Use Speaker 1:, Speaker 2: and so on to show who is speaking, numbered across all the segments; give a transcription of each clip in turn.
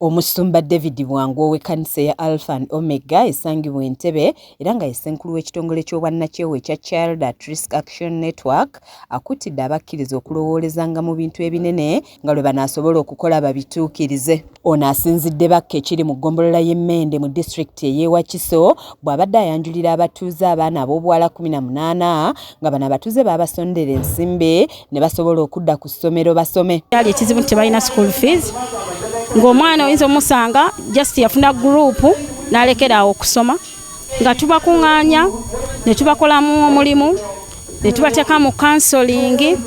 Speaker 1: Omusumba David Bwangu w'ekkanisa ya Alpha and Omega esangibwa Entebbe era nga yesenkulu w'ekitongole ky'obwannakyewa ekya Child at Risk Action Network akuutidde abakkiriza okulowoolezanga mu bintu ebinene nga lwe banaasobola okukola babituukirize. Ono asinzidde bakka ekiri mu ggombolola y'Emmende mu disitulikiti ey'e Wakiso bw'abadde ayanjulira abatuuze abaana ab'obuwala 18 nga bano abatuuze baabasondera ensimbi ne basobola okudda ku ssomero basome.
Speaker 2: Kyali ekizibu nti tebalina school fees. Ng'omwana oyinza omusanga just yafuna group n'alekeraawo okusoma nga tubakuŋŋaanya ne tubakolamu omulimu ne tubateeka mu counseling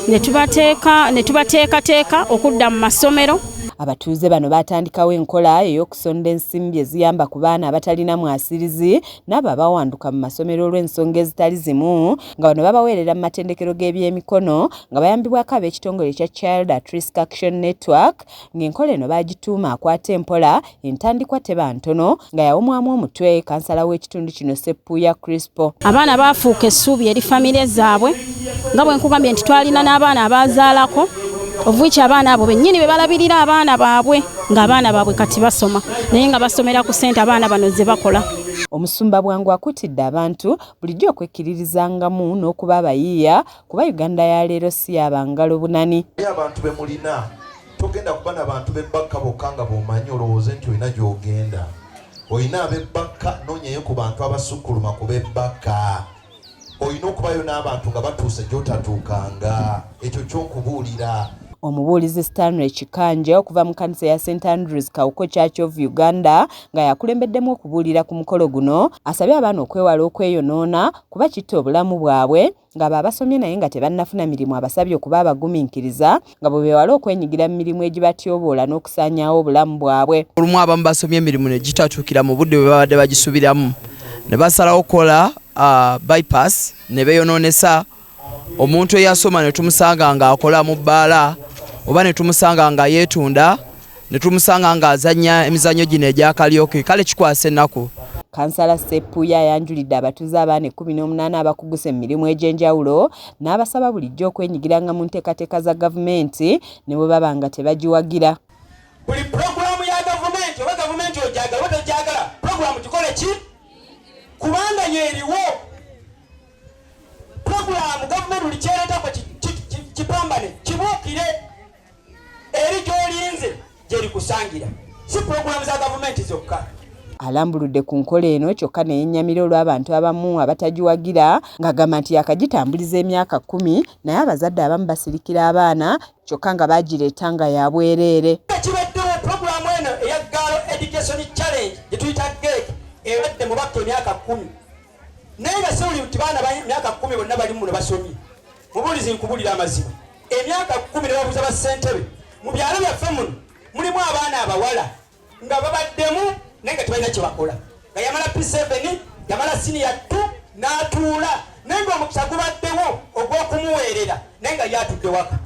Speaker 2: ne tubateekateeka okudda mu masomero.
Speaker 1: Abatuuze bano batandikawo enkola ey'okusonda ensimbi eziyamba ku baana abatalina mwasirizi n'abo abawanduka mu masomero olw'ensonga ezitali zimu nga bano babaweerera mu matendekero g'ebyemikono nga bayambibwako ab'ekitongole ekya Child at Risk Action Network ng'enkola eno baagituuma akwata empola entandikwa teba ntono nga yawomwamu omutwe kansala w'ekitundu kino Seppuya Crispo.
Speaker 2: Abaana baafuuka essuubi eri famire zaabwe nga bwe nkugambye nti twalina n'abaana abaazaalako ovuiki abaana abo bennyini be balabirira abaana baabwe ng'abaana baabwe kati basoma naye nga basomera ku ssente abaana bano ze bakola.
Speaker 1: Omusumba Bwangu akutidde abantu bulijjo okwekkiririzangamu n'okuba abayiiya kuba Uganda ya leero si yabangalo bunani.
Speaker 3: Abantu be mulina togenda kuba n'abantu b'ebbakka bokka nga b'omanyi olowooze nti olina gy'ogenda. Olina ab'ebbakka noonyeyo ku bantu abasukkuluma ku b'ebbakka. Olina okubayo n'abantu nga batuuse gy'otatuukanga. Ekyo ky'okubuulira.
Speaker 1: Omubuulizi Stanley Kikanja okuva mu kkanisa ya St Andrews Kawuko Church of Uganda nga yakulembeddemu okubuulira ku mukolo guno asabye abaana okwewala okweyonoona kuba kitta obulamu bwabwe nga baabasomye naye nga tebannafuna mirimu abasabye okuba abagumiikiriza nga bwe beewala okwenyigira mu mirimu egibatyoboola n'okusaanyaawo obulamu bwabwe.
Speaker 4: Olumu abamu basomye emirimu ne gitatuukira mu budde bwe babadde bagisubiramu ne basalawo okukola bypass ne beeyonoonesa. Omuntu eyasoma ne tumusanga nga akola mu bbaala oba ne tumusanga nga yeetunda ne tumusanga nga azannya emizannyo gino egya kalyoke kale kikwasa ennaku.
Speaker 1: Kansala Seppuya ayanjulidde abatuuze abaana 18 abakuguse mu mirimu egy'enjawulo n'abasaba bulijjo okwenyigiranga mu nteekateeka za gavumenti ne bwe baba nga tebagiwagira.
Speaker 5: Buli pulogulaamu ya gavumenti oba gavumenti ogyagala oba togyagala pulogulaamu gikole ki? Kubanga yeeriwo pulogulaamu gavumenti buli kyereetako kipambane kibuukire eri gy'olinze gy'erikusangira si pulogulaamu za gavumenti zokka.
Speaker 1: Alambuludde ku nkola eno kyokka ne yennyamira olw'abantu abamu abatagiwagira ng'agamba nti yakagitambuliza emyaka 10 naye abazadde abamu basirikira abaana kyokka nga baagireeta nga ya bwereere.
Speaker 5: Kibaddewo pulogulaamu eno eya Girl Education Challenge gye tuyita GEC ebadde mu bakka emyaka 10 naye nga si buli baana emyaka 10 bonna balimu ne basomye. Mubuulizi nkubuulira amazima emyaka 10 ne babuuza ba ssentebe mu byalo byaffe muno mulimu abaana abawala nga babaddemu naye nga tebalina kye bakola nga yamala P7 yamala senior 2 n'atuula naye nga omukisa gubaddewo ogw'okumuweerera naye nga yatudde waka.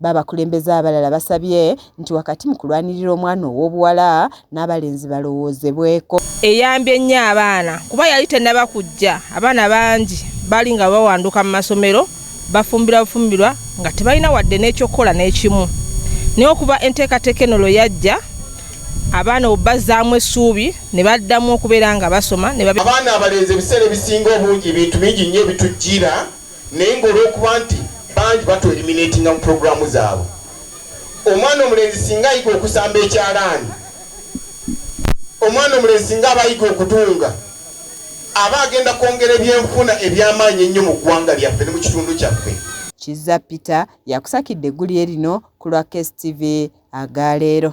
Speaker 1: Babakulembeze abalala basabye nti wakati mu kulwanirira omwana ow'obuwala n'abalenzi balowoozebweko.
Speaker 6: Eyambye nnyo abaana kuba yali tennaba kujja abaana bangi bali nga bawanduka mu masomero bafumbirwa nga tebalina wadde n'ekyokukola n'ekimu naye okuba enteekateeka eno lwe yajja abaana obbazaamu essuubi ne baddamu okubeera nga basoma.
Speaker 3: Abaana abalenzi ebiseera ebisinga obungi ebintu bingi nnyo ebitujjira naye ng'olw'okuba nti bangi batu-eliminatinga mu pulogulaamu zaabwe. Omwana omulenzi singa ayiga okusamba ekyalaani omwana omulenzi singa aba ayiga okutunga aba agenda kwongera ebyenfuna eby'amaanyi ennyo mu ggwanga lyaffe ne mu kitundu kyaffe.
Speaker 1: Kizza Peter yakusakidde eggulire lino ku lwa KSTV agaleero.